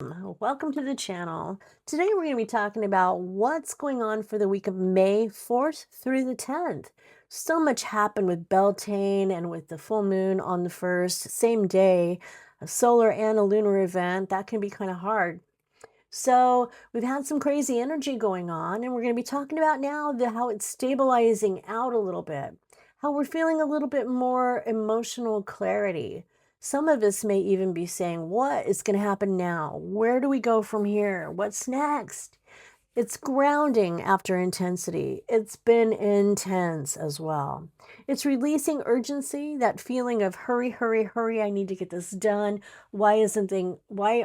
Welcome to the channel. Today we're going to be talking about what's going on for the week of May 4th through the 10th. So much happened with Beltane and with the full moon on the 1st, same day, a solar and a lunar event. That can be kind of hard. So we've had some crazy energy going on, and we're going to be talking about now how it's stabilizing out a little bit, how we're feeling a little bit more emotional clarity. Some of us may even be saying, what is going to happen now? Where do we go from here? What's next? It's grounding after intensity. It's been intense as well. It's releasing urgency, that feeling of hurry, hurry, hurry, I need to get this done. Why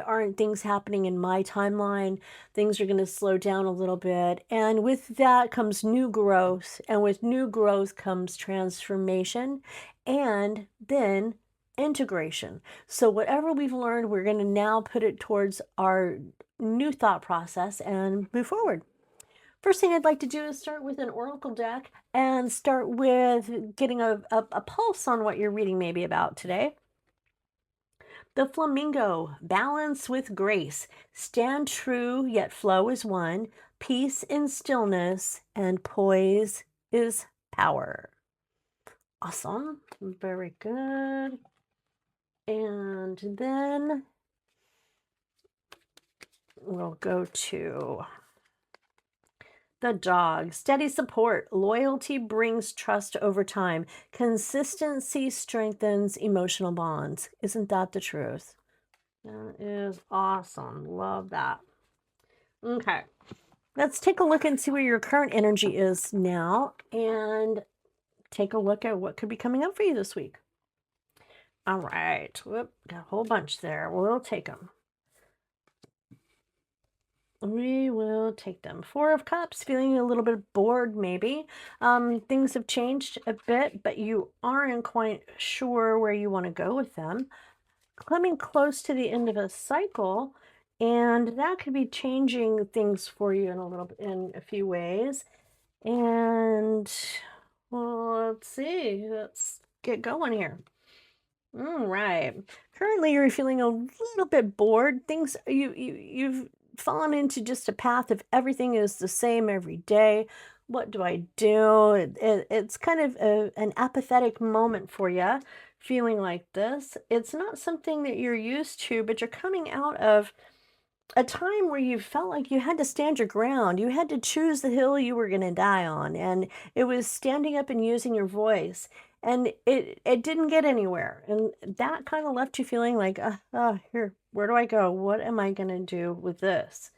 aren't things happening in my timeline? Things are going to slow down a little bit. And with that comes new growth, and with new growth comes transformation and then integration. So whatever we've learned, we're going to now put it towards our new thought process and move forward. First thing I'd like to do is start with an oracle deck and start with getting a pulse on what you're reading maybe about today. The flamingo, balance with grace, stand true yet flow as one, peace in stillness, and poise is power. Awesome, very good. And then we'll go to the dog. Steady support. Loyalty brings trust over time. Consistency strengthens emotional bonds. Isn't that the truth? That is awesome. Love that. Okay. Let's take a look and see where your current energy is now and take a look at what could be coming up for you this week. All right. Whoop, got a whole bunch there. We'll take them. We will take them. Four of Cups, feeling a little bit bored maybe. Things have changed a bit, but you aren't quite sure where you want to go with them. Coming close to the end of a cycle, and that could be changing things for you in a few ways. And well, let's see. Let's get going here. All right. Currently, you're feeling a little bit bored. You've fallen into just a path of everything is the same every day. What do I do? It's kind of an apathetic moment for you, feeling like this. It's not something that you're used to, but you're coming out of a time where you felt like you had to stand your ground. You had to choose the hill you were going to die on, and it was standing up and using your voice. And it didn't get anywhere, and that kind of left you feeling like, here, where do I go? What am I going to do with this?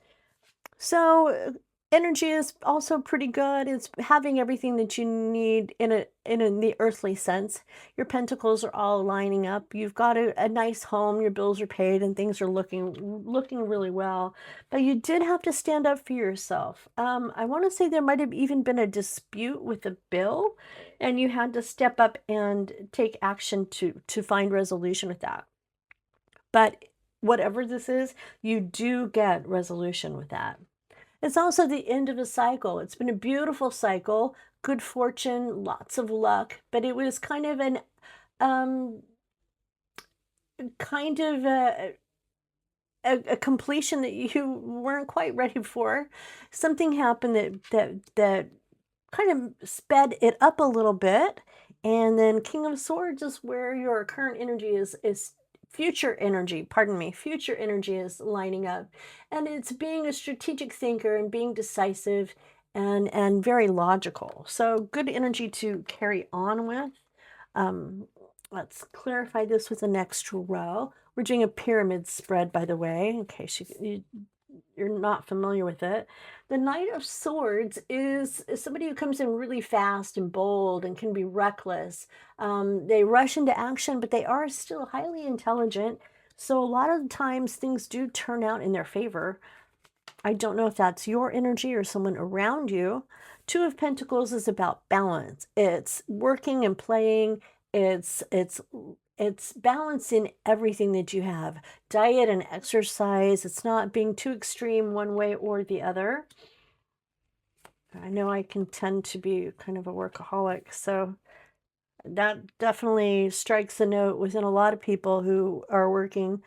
So energy is also pretty good. It's having everything that you need in the earthly sense. Your pentacles are all lining up. You've got a nice home, your bills are paid, and things are looking really well. But you did have to stand up for yourself. I want to say there might have even been a dispute with a bill, and you had to step up and take action to find resolution with that. But whatever this is, you do get resolution with that. It's also the end of a cycle. It's been a beautiful cycle, good fortune, lots of luck, but it was um, kind of a completion that you weren't quite ready for. Something happened that kind of sped it up a little bit, and then King of Swords is where your current energy is future energy, pardon me, future energy is lining up, and it's being a strategic thinker and being decisive and very logical. So good energy to carry on with. Um, let's clarify this with the next row. We're doing a pyramid spread, by the way, in case you're not familiar with it. The Knight of Swords is somebody who comes in really fast and bold and can be reckless. They rush into action, but they are still highly intelligent. So a lot of the times things do turn out in their favor. I don't know if that's your energy or someone around you. Two of Pentacles is about balance. It's working and playing. It's balance in everything that you have. Diet and exercise. It's not being too extreme one way or the other. I know I can tend to be kind of a workaholic, so that definitely strikes a note within a lot of people who are working.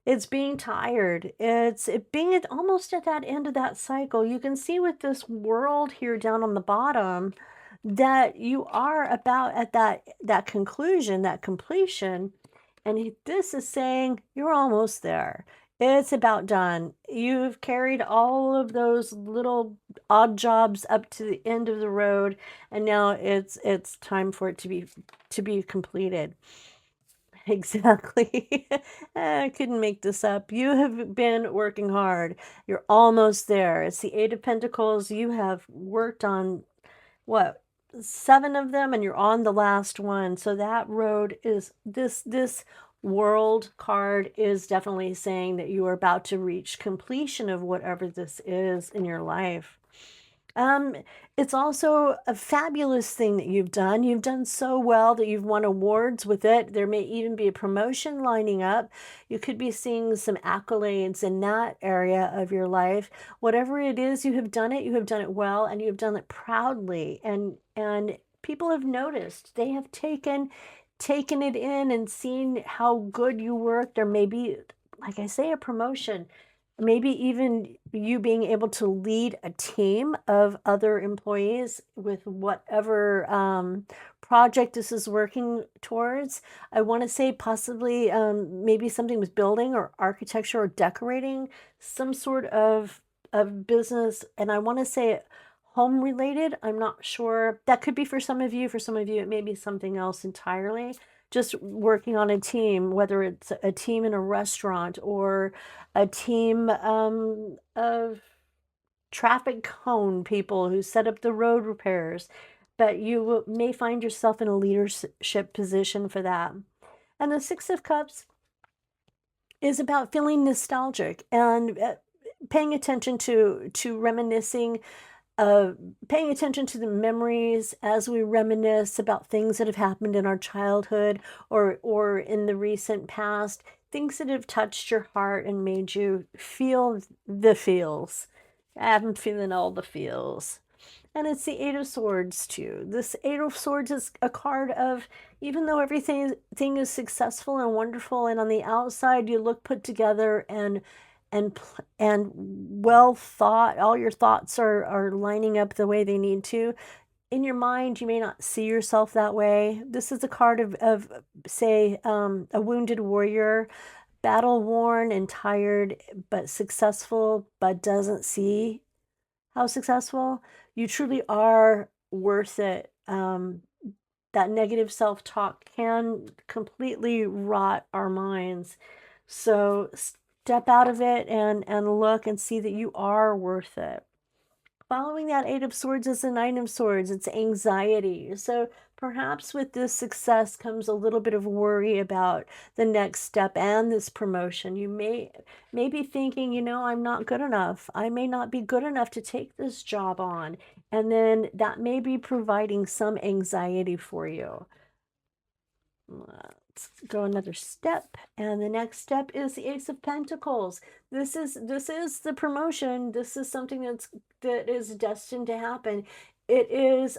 It's being tired. It's being almost at that end of that cycle. You can see with this world here down on the bottom that you are about at that conclusion, that completion. And this is saying you're almost there. It's about done. You've carried all of those little odd jobs up to the end of the road, and now it's time for it to be completed. Exactly. I couldn't make this up. You have been working hard. You're almost there. It's the Eight of Pentacles. You have worked on what, 7 of them, and you're on the last one. So that road is this world card is definitely saying that you are about to reach completion of whatever this is in your life. Um, it's also a fabulous thing that you've done. You've done so well that you've won awards with it. There may even be a promotion lining up. You could be seeing some accolades in that area of your life. Whatever it is, you have done it. You have done it well, and you have done it proudly. And people have noticed. They have taken it in and seen how good you worked. Or maybe, like I say, a promotion. Maybe even you being able to lead a team of other employees with whatever project this is working towards. I want to say possibly maybe something with building or architecture or decorating, some sort of business. And I want to say home related. I'm not sure. That could be for some of you. For some of you, it may be something else entirely. Just working on a team, whether it's a team in a restaurant or a team of traffic cone people who set up the road repairs, but may find yourself in a leadership position for that. And the Six of Cups is about feeling nostalgic and paying attention to reminiscing, uh, paying attention to the memories as we reminisce about things that have happened in our childhood or in the recent past, things that have touched your heart and made you feel the feels. I'm feeling all the feels. And it's the Eight of Swords too. This Eight of Swords is a card of, even though everything is successful and wonderful, and on the outside you look put together and well thought, all your thoughts are lining up the way they need to. In your mind, you may not see yourself that way. This is a card of say, a wounded warrior, battle worn and tired, but successful, but doesn't see how successful. You truly are worth it. That negative self-talk can completely rot our minds. So step out of it and look and see that you are worth it. Following that Eight of Swords is the Nine of Swords. It's anxiety. So perhaps with this success comes a little bit of worry about the next step and this promotion. You may be thinking, I'm not good enough. I may not be good enough to take this job on. And then that may be providing some anxiety for you. Let's go another step, and the next step is the Ace of Pentacles. This is the promotion. This is something that is destined to happen. It is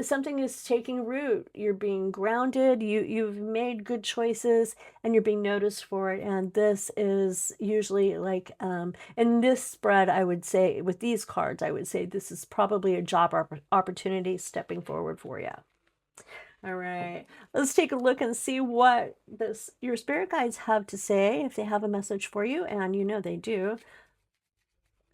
something is taking root. You're being grounded. You've made good choices, and you're being noticed for it. And this is usually like in this spread, I would say with these cards, I would say this is probably a job opportunity stepping forward for you. All right, let's take a look and see what your spirit guides have to say, if they have a message for you, and they do.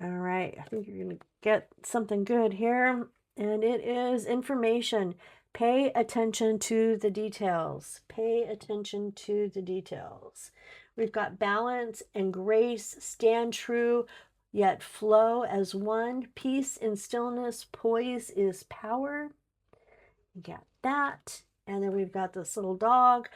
All right, I think you're going to get something good here, and it is information. Pay attention to the details. Pay attention to the details. We've got balance and grace, stand true, yet flow as one. Peace and stillness, poise is power. You got that. And then we've got this little dog.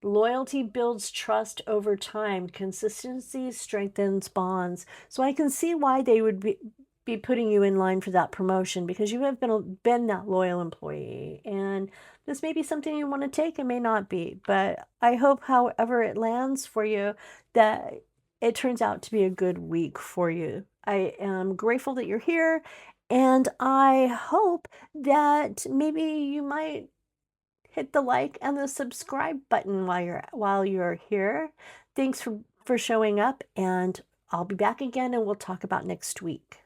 Loyalty builds trust over time. Consistency strengthens bonds. So I can see why they would be putting you in line for that promotion, because you have been that loyal employee. And this may be something you want to take, it may not be. But I hope, however it lands for you, that it turns out to be a good week for you. I am grateful that you're here. And I hope that maybe you might hit the like and the subscribe button while you're here. Thanks for showing up, and I'll be back again and we'll talk about next week.